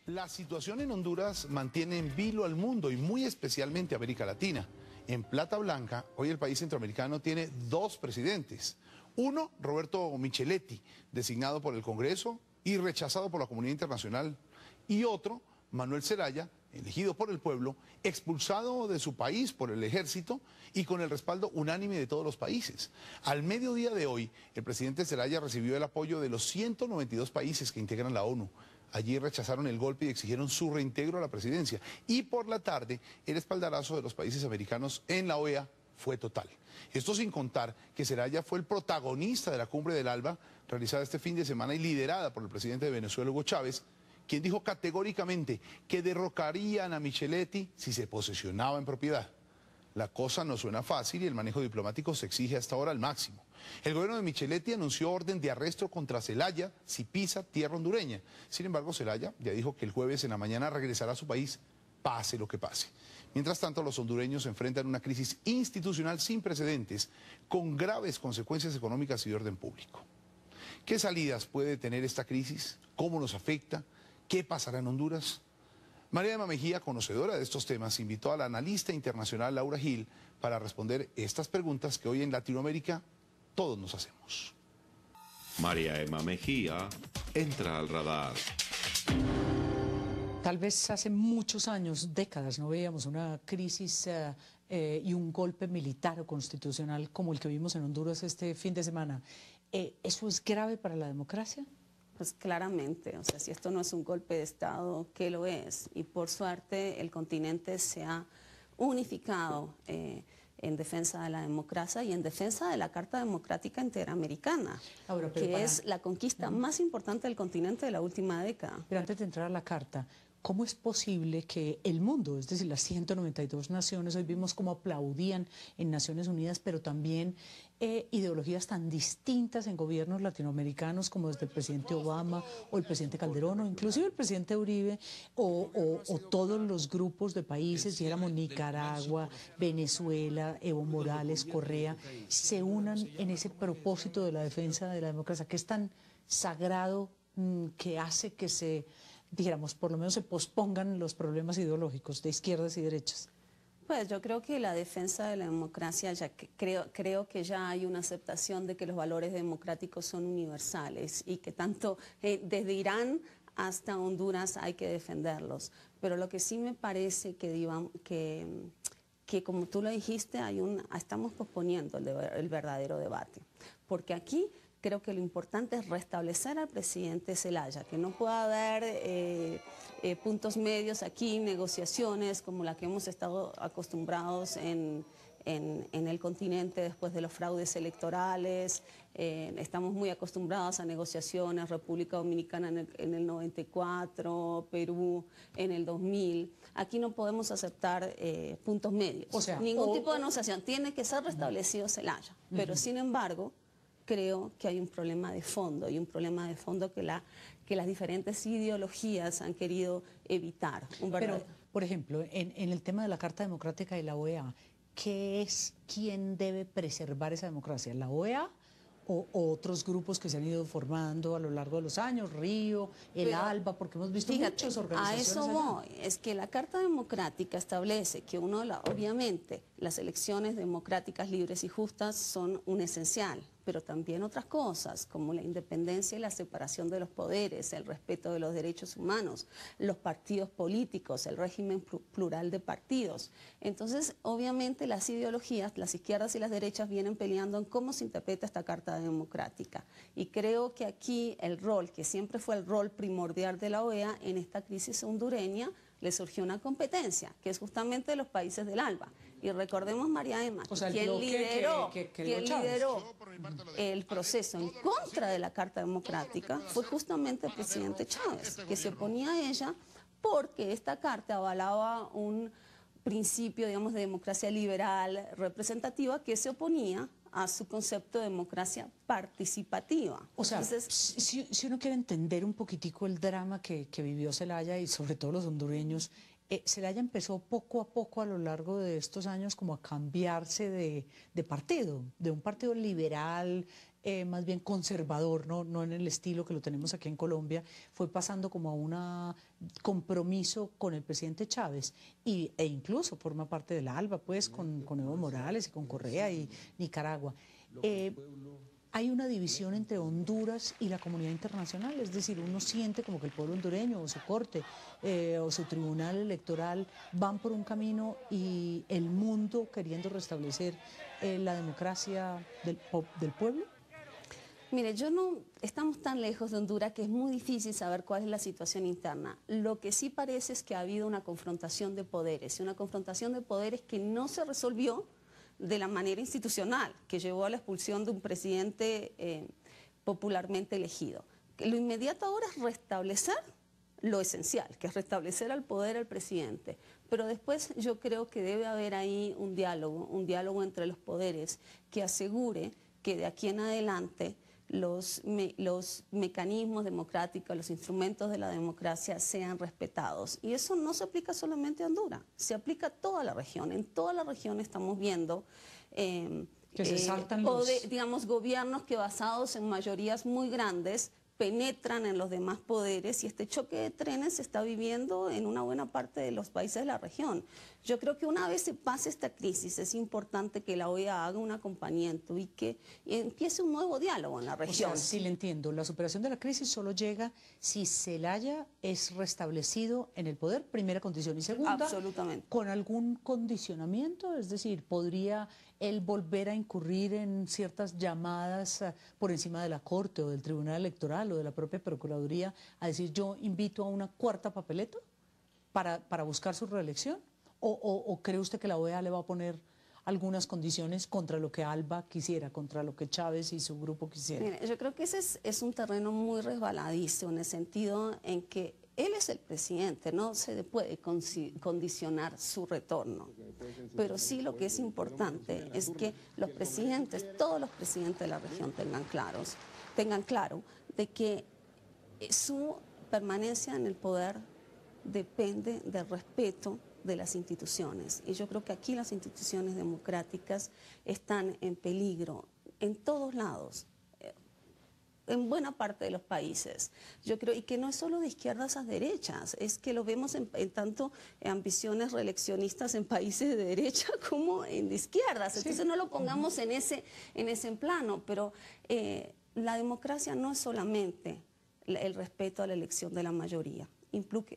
La situación en Honduras mantiene en vilo al mundo y muy especialmente a América Latina. En Plata Blanca, hoy el país centroamericano tiene dos presidentes. Uno, Roberto Micheletti, designado por el Congreso y rechazado por la comunidad internacional. Y otro, Manuel Zelaya, elegido por el pueblo, expulsado de su país por el ejército y con el respaldo unánime de todos los países. Al mediodía de hoy, el presidente Zelaya recibió el apoyo de los 192 países que integran la ONU. Allí rechazaron el golpe y exigieron su reintegro a la presidencia. Y por la tarde, el espaldarazo de los países americanos en la OEA fue total. Esto sin contar que Zelaya fue el protagonista de la Cumbre del ALBA, realizada este fin de semana y liderada por el presidente de Venezuela, Hugo Chávez, quien dijo categóricamente que derrocarían a Micheletti si se posesionaba en propiedad. La cosa no suena fácil y el manejo diplomático se exige hasta ahora al máximo. El gobierno de Micheletti anunció orden de arresto contra Zelaya si pisa tierra hondureña. Sin embargo, Zelaya ya dijo que el jueves en la mañana regresará a su país, pase lo que pase. Mientras tanto, los hondureños enfrentan una crisis institucional sin precedentes, con graves consecuencias económicas y de orden público. ¿Qué salidas puede tener esta crisis? ¿Cómo nos afecta? ¿Qué pasará en Honduras? María Emma Mejía, conocedora de estos temas, invitó a la analista internacional Laura Gil para responder estas preguntas que hoy en Latinoamérica todos nos hacemos. María Emma Mejía entra al radar. Tal vez hace muchos años, décadas, no veíamos una crisis y un golpe militar o constitucional como el que vimos en Honduras este fin de semana. ¿Eso es grave para la democracia? Pues claramente, o sea, si esto no es un golpe de Estado, ¿qué lo es? Y por suerte el continente se ha unificado en defensa de la democracia y en defensa de la Carta Democrática Interamericana, que es la conquista más importante del continente de la última década. Pero antes de entrar a la Carta, ¿cómo es posible que el mundo, es decir, las 192 naciones, hoy vimos cómo aplaudían en Naciones Unidas, pero también ideologías tan distintas en gobiernos latinoamericanos como desde el presidente Obama o el presidente Calderón o inclusive el presidente Uribe o todos los grupos de países, si éramos Nicaragua, Venezuela, Evo Morales, Correa, se unan en ese propósito de la defensa de la democracia, que es tan sagrado que hace que se, dijéramos, por lo menos se pospongan los problemas ideológicos de izquierdas y derechas? Pues yo creo que la defensa de la democracia, creo que ya hay una aceptación de que los valores democráticos son universales y que tanto desde Irán hasta Honduras hay que defenderlos. Pero lo que sí me parece que como tú lo dijiste, estamos posponiendo el verdadero debate. Porque aquí creo que lo importante es restablecer al presidente Zelaya, que no pueda haber puntos medios aquí, negociaciones como la que hemos estado acostumbrados en el continente después de los fraudes electorales. Estamos muy acostumbrados a negociaciones, República Dominicana en el 94, Perú en el 2000. Aquí no podemos aceptar puntos medios. O sea, ningún tipo de negociación. Tiene que ser restablecido Zelaya. Pero sin embargo, creo que hay un problema de fondo, y un problema de fondo que las diferentes ideologías han querido evitar. Pero, por ejemplo, en el tema de la Carta Democrática y la OEA, ¿quién debe preservar esa democracia? ¿La OEA o otros grupos que se han ido formando a lo largo de los años, Río, el ALBA, porque hemos visto muchas organizaciones? A eso voy, es que la Carta Democrática establece que obviamente las elecciones democráticas, libres y justas son un esencial, pero también otras cosas como la independencia y la separación de los poderes, el respeto de los derechos humanos, los partidos políticos, el régimen plural de partidos. Entonces, obviamente las ideologías, las izquierdas y las derechas vienen peleando en cómo se interpreta esta Carta Democrática. Y creo que aquí el rol, que siempre fue el rol primordial de la OEA en esta crisis hondureña, le surgió una competencia, que es justamente de los países del ALBA. Y recordemos, María Emma, quien lideró el proceso en contra de la Carta Democrática fue justamente el presidente Chávez, que se oponía a ella porque esta carta avalaba un principio, digamos, de democracia liberal representativa que se oponía a su concepto de democracia participativa. O sea, entonces, si uno quiere entender un poquitico el drama que vivió Zelaya y sobre todo los hondureños, Zelaya empezó poco a poco a lo largo de estos años como a cambiarse de partido, de un partido liberal, más bien conservador, no en el estilo que lo tenemos aquí en Colombia, fue pasando como a un compromiso con el presidente Chávez e incluso forma parte del ALBA, pues, con Evo Morales y con Correa y Nicaragua. Hay una división entre Honduras y la comunidad internacional, es decir, uno siente como que el pueblo hondureño o su corte o su tribunal electoral van por un camino y el mundo queriendo restablecer la democracia del pueblo. Mire, estamos tan lejos de Honduras que es muy difícil saber cuál es la situación interna. Lo que sí parece es que ha habido una confrontación de poderes, y una confrontación de poderes que no se resolvió de la manera institucional, que llevó a la expulsión de un presidente popularmente elegido. Lo inmediato ahora es restablecer lo esencial, que es restablecer al poder al presidente. Pero después yo creo que debe haber ahí un diálogo entre los poderes que asegure que de aquí en adelante los mecanismos democráticos, los instrumentos de la democracia sean respetados. Y eso no se aplica solamente a Honduras, se aplica a toda la región. En toda la región estamos viendo que se saltan digamos, gobiernos que basados en mayorías muy grandes penetran en los demás poderes, y este choque de trenes se está viviendo en una buena parte de los países de la región. Yo creo que una vez se pase esta crisis es importante que la OEA haga un acompañamiento y que empiece un nuevo diálogo en la región. O sea, sí le entiendo, la superación de la crisis solo llega si Zelaya es restablecido en el poder, primera condición, y segunda, absolutamente, con algún condicionamiento, es decir, podría él volver a incurrir en ciertas llamadas por encima de la Corte o del Tribunal Electoral o de la propia Procuraduría a decir yo invito a una cuarta papeleta para buscar su reelección, o cree usted que la OEA le va a poner algunas condiciones contra lo que ALBA quisiera, contra lo que Chávez y su grupo quisieran? Mire, yo creo que ese es un terreno muy resbaladizo, en el sentido en que él es el presidente, no se le puede condicionar su retorno. Pero sí, lo que es importante es que los presidentes, todos los presidentes de la región tengan claro de que su permanencia en el poder depende del respeto de las instituciones. Y yo creo que aquí las instituciones democráticas están en peligro en todos lados, en buena parte de los países. Yo creo, y que no es solo de izquierdas a derechas, es que lo vemos en tanto ambiciones reeleccionistas en países de derecha como en de izquierdas. Entonces no lo pongamos en ese plano, pero la democracia no es solamente el respeto a la elección de la mayoría.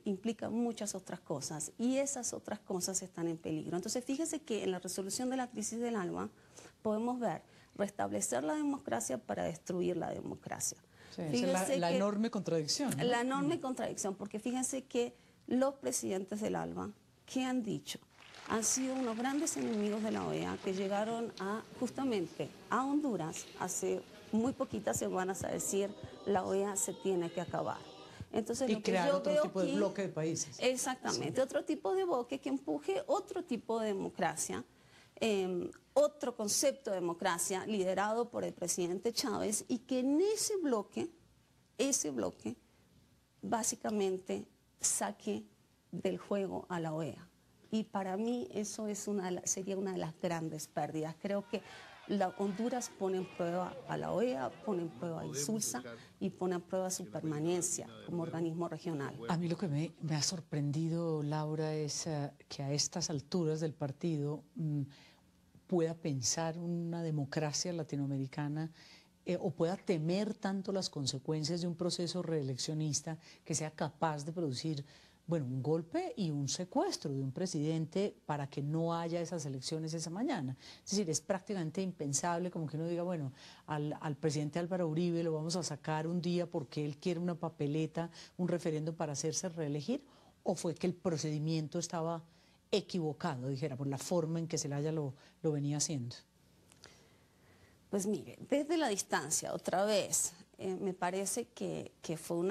Implica muchas otras cosas, y esas otras cosas están en peligro. Entonces fíjese que en la resolución de la crisis del ALBA podemos ver restablecer la democracia para destruir la democracia. Sí, la enorme contradicción, ¿no? La enorme contradicción, porque fíjense que los presidentes del ALBA, ¿qué han dicho? Han sido unos grandes enemigos de la OEA, que llegaron justamente a Honduras hace muy poquitas semanas a decir la OEA se tiene que acabar. Entonces, y crear otro tipo de bloque de países. Exactamente, sí. Otro tipo de bloque que empuje otro tipo de democracia, otro concepto de democracia liderado por el presidente Chávez, y que en ese bloque básicamente saque del juego a la OEA. Y para mí eso sería una de las grandes pérdidas. Creo que Honduras pone en prueba a la OEA, pone en prueba a ISULSA y pone en prueba su permanencia como organismo regional. A mí lo que me ha sorprendido, Laura, es que a estas alturas del partido pueda pensar una democracia latinoamericana o pueda temer tanto las consecuencias de un proceso reeleccionista, que sea capaz de producir un golpe y un secuestro de un presidente para que no haya esas elecciones esa mañana. Es decir, es prácticamente impensable como que uno diga, bueno, al presidente Álvaro Uribe lo vamos a sacar un día porque él quiere una papeleta, un referéndum para hacerse reelegir, o fue que el procedimiento estaba equivocado, dijera, por la forma en que Zelaya lo venía haciendo. Pues mire, desde la distancia, otra vez, me parece que fue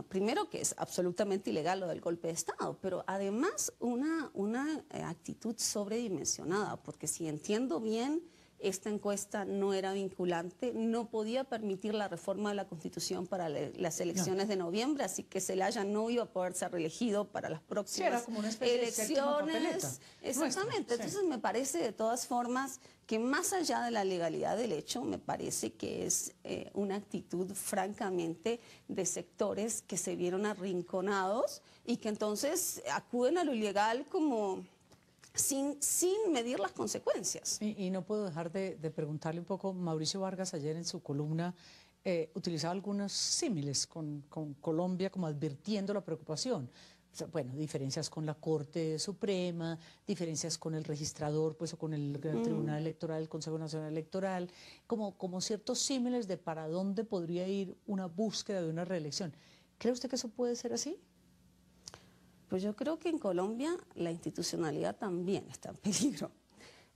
primero que es absolutamente ilegal lo del golpe de Estado, pero además una actitud sobredimensionada, porque si entiendo bien esta encuesta no era vinculante, no podía permitir la reforma de la Constitución para las elecciones de noviembre, así que Zelaya no iba a poder ser reelegido para las próximas era como una especie de séptima papeleta Exactamente, nuestra, entonces me parece de todas formas que más allá de la legalidad del hecho, me parece que es una actitud francamente de sectores que se vieron arrinconados y que entonces acuden a lo ilegal como sin medir las consecuencias. Y no puedo dejar de preguntarle un poco, Mauricio Vargas ayer en su columna utilizaba algunos símiles con Colombia como advirtiendo la preocupación. O sea, bueno, diferencias con la Corte Suprema, diferencias con el registrador, pues, o con el Tribunal Electoral, el Consejo Nacional Electoral, como ciertos símiles de para dónde podría ir una búsqueda de una reelección. ¿Cree usted que eso puede ser así? Pues yo creo que en Colombia la institucionalidad también está en peligro.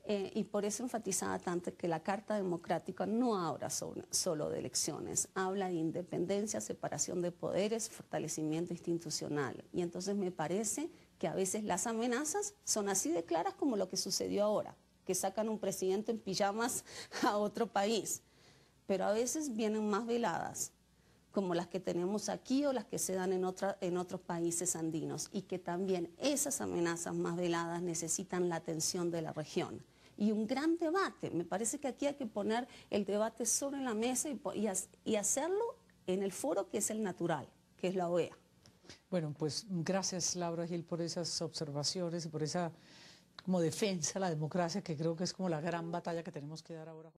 Y por eso enfatizaba tanto que la Carta Democrática no habla solo de elecciones, habla de independencia, separación de poderes, fortalecimiento institucional. Y entonces me parece que a veces las amenazas son así de claras como lo que sucedió ahora, que sacan un presidente en pijamas a otro país, pero a veces vienen más veladas, como las que tenemos aquí o las que se dan en otros países andinos, y que también esas amenazas más veladas necesitan la atención de la región. Y un gran debate, me parece que aquí hay que poner el debate sobre la mesa y hacerlo en el foro que es el natural, que es la OEA. Bueno, pues gracias Laura Gil por esas observaciones y por esa como defensa a la democracia, que creo que es como la gran batalla que tenemos que dar ahora.